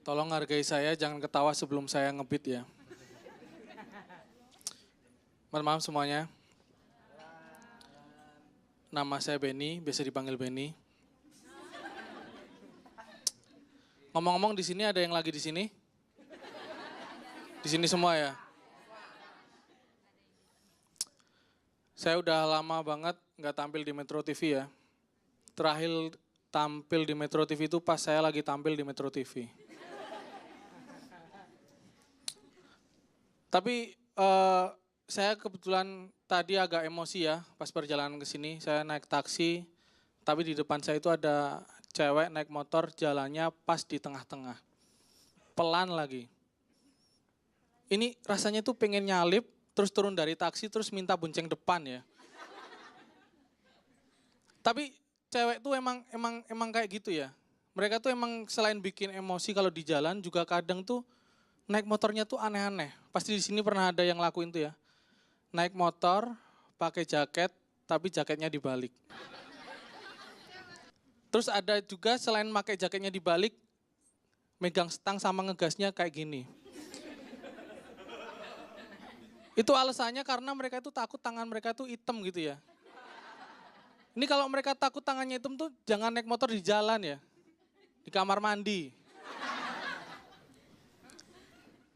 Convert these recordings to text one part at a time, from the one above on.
Tolong hargai saya, jangan ketawa sebelum saya ngebit ya. Mohon maaf semuanya. Nama saya Benny, biasa dipanggil Benny. Ngomong-ngomong di sini ada yang lagi di sini? Di sini semua ya? Saya udah lama banget nggak tampil di Metro TV ya. Terakhir tampil di Metro TV itu pas saya lagi tampil di Metro TV. Tapi saya kebetulan tadi agak emosi ya pas perjalanan ke sini. Saya naik taksi, tapi di depan saya itu ada cewek naik motor jalannya pas di tengah-tengah. Pelan lagi. Ini rasanya tuh pengen nyalip, terus turun dari taksi, terus minta bonceng depan ya. Tapi cewek tuh emang kayak gitu ya. Mereka tuh emang selain bikin emosi kalau di jalan juga kadang tuh naik motornya tuh aneh-aneh. Pasti di sini pernah ada yang lakuin tuh ya. Naik motor, pakai jaket, tapi jaketnya dibalik. Terus ada juga selain pakai jaketnya dibalik, megang stang sama ngegasnya kayak gini. Itu alasannya karena mereka itu takut tangan mereka tuh hitam gitu ya. Ini kalau mereka takut tangannya hitam tuh jangan naik motor di jalan ya. Di kamar mandi.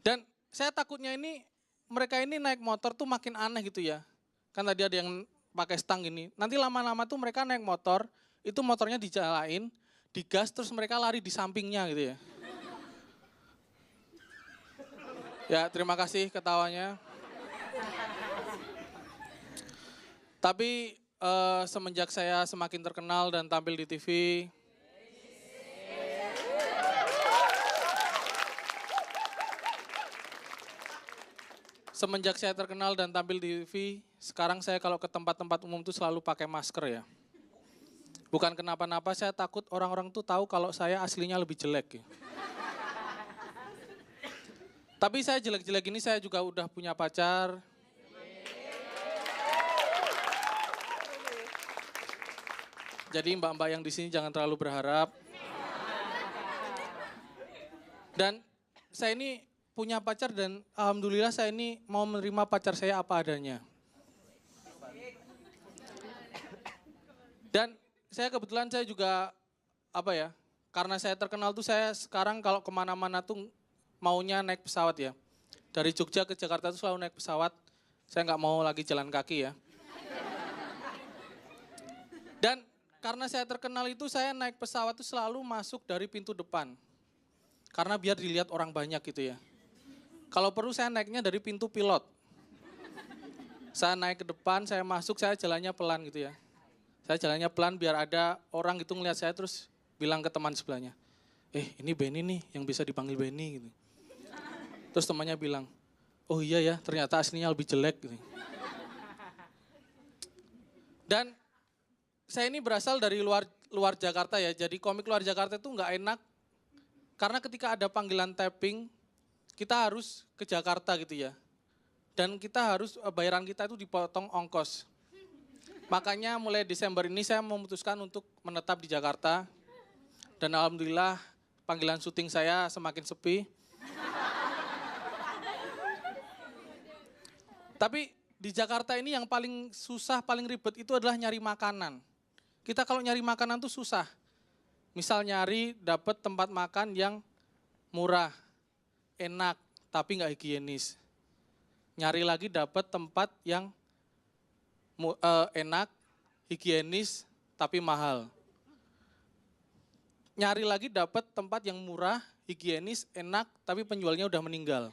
Dan saya takutnya ini mereka ini naik motor tuh makin aneh gitu ya. Kan tadi ada yang pakai stang gini. Nanti lama-lama tuh mereka naik motor, itu motornya dijalain, digas terus mereka lari di sampingnya gitu ya. Ya terima kasih ketawanya. Tapi semenjak saya semakin terkenal dan tampil di TV, semenjak saya terkenal dan tampil di TV, sekarang saya kalau ke tempat-tempat umum tuh selalu pakai masker ya. Bukan kenapa-napa, saya takut orang-orang tuh tahu kalau saya aslinya lebih jelek ya. Tapi saya jelek-jelek ini saya juga udah punya pacar. Jadi mbak-mbak yang di sini jangan terlalu berharap. Dan saya ini punya pacar dan alhamdulillah saya ini mau menerima pacar saya apa adanya. Dan saya kebetulan saya juga karena saya terkenal tuh saya sekarang kalau kemana-mana tuh maunya naik pesawat ya. Dari Jogja ke Jakarta tuh selalu naik pesawat, saya nggak mau lagi jalan kaki ya. Dan karena saya terkenal itu saya naik pesawat itu selalu masuk dari pintu depan. Karena biar dilihat orang banyak gitu ya. Kalau perlu saya naiknya dari pintu pilot. Saya naik ke depan, saya masuk, saya jalannya pelan gitu ya. Saya jalannya pelan biar ada orang gitu ngeliat saya terus bilang ke teman sebelahnya. Ini Benny nih yang bisa dipanggil Benny gitu. Terus temannya bilang, oh iya ya ternyata aslinya lebih jelek gitu. Dan saya ini berasal dari luar Jakarta ya, jadi komik luar Jakarta itu nggak enak. Karena ketika ada panggilan tapping, kita harus ke Jakarta gitu ya. Dan kita harus, bayaran kita itu dipotong ongkos. Makanya mulai Desember ini saya memutuskan untuk menetap di Jakarta. Dan alhamdulillah panggilan syuting saya semakin sepi. Tapi di Jakarta ini yang paling susah, paling ribet itu adalah nyari makanan. Kita kalau nyari makanan tuh susah. Misal nyari dapat tempat makan yang murah, enak, tapi nggak higienis. Nyari lagi dapat tempat yang enak, higienis, tapi mahal. Nyari lagi dapat tempat yang murah, higienis, enak, tapi penjualnya udah meninggal.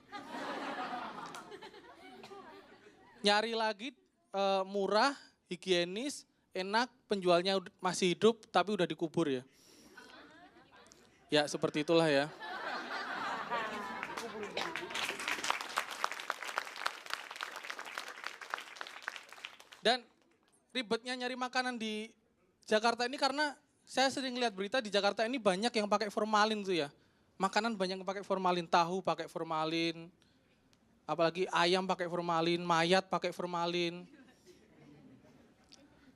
Nyari lagi murah, higienis, enak, penjualnya masih hidup, tapi udah dikubur ya. Ya seperti itulah ya. Dan ribetnya nyari makanan di Jakarta ini karena saya sering lihat berita di Jakarta ini banyak yang pakai formalin tuh ya. Makanan banyak yang pakai formalin, tahu pakai formalin, apalagi ayam pakai formalin, mayat pakai formalin.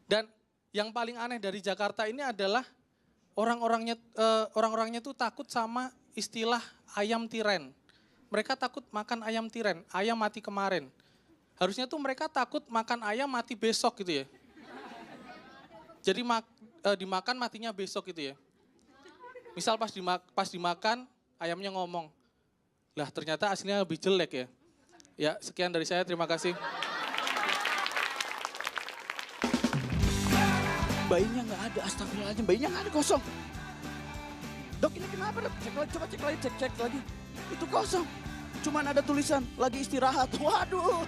Dan yang paling aneh dari Jakarta ini adalah orang-orangnya tuh takut sama istilah ayam tiren. Mereka takut makan ayam tiren, ayam mati kemarin. Harusnya tuh mereka takut makan ayam mati besok gitu ya. Jadi dimakan matinya besok gitu ya. Misal pas dimakan ayamnya ngomong, lah ternyata aslinya lebih jelek ya. Ya sekian dari saya, terima kasih. Bayinya nggak ada, astagfirullahaladzim, bayinya nggak ada, kosong. Dok ini kenapa dok? Cek lagi, coba cek lagi, cek lagi. Itu kosong. Cuman ada tulisan, lagi istirahat. Waduh.